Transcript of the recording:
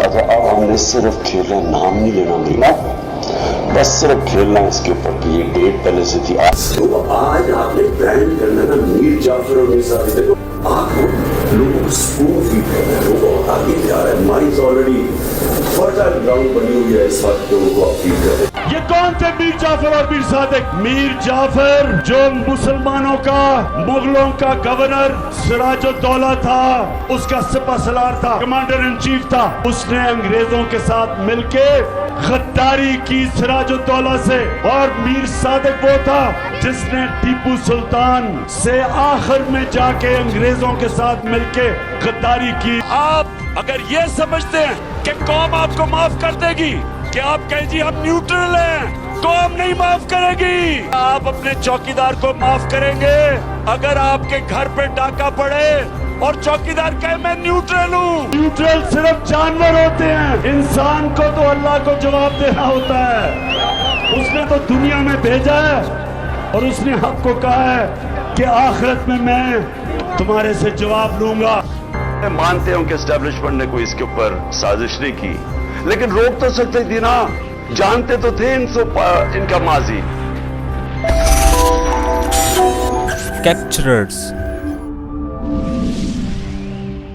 रहा था, अब हमने सिर्फ खेलना, नाम नहीं लेना मिला, बस सिर्फ खेलना है इसके ऊपर कि ये डेट पहले से थी। तो आज आपने ब्रांड करना ना मीर जाफर और मीर साबित, देखो आप लोगों को स्पूफ ही कर रहे हैं, लोगों को आगे ले आ रहा है, माइंड ऑलरेडी फर्टाइल ग्राउंड बनी हुई है इस वक्त, लोगों को अपील कर रहे हैं। ये कौन थे मीर जाफर और मीर सादिक? मीर जाफर जो मुसलमानों का, मुगलों का गवर्नर सिराजुद्दौला था, उसका सिपहसालार था, कमांडर इन चीफ था, उसने अंग्रेजों के साथ मिलके गद्दारी की सिराजुद्दौला से। और मीर सादिक वो था जिसने टीपू सुल्तान से आखिर में जाके अंग्रेजों के साथ मिलके गद्दारी की। आप अगर ये समझते हैं कि कौम आपको माफ कर देगी, कि आप कहें जी हम न्यूट्रल हैं, कौम नहीं माफ करेगी। आप अपने चौकीदार को माफ करेंगे अगर आपके घर पे डाका पड़े और चौकीदार कहे मैं न्यूट्रल हूँ। न्यूट्रल सिर्फ जानवर होते हैं, इंसान को तो अल्लाह को जवाब देना होता है। उसने तो दुनिया में भेजा है और उसने हक को कहा है कि आखिरत में मैं तुम्हारे से जवाब लूंगा। मानते हैं कि एस्टेब्लिशमेंट ने कोई इसके ऊपर साजिश नहीं की, लेकिन रोक तो सकते थी ना, जानते तो थे इनका माजी। Capturers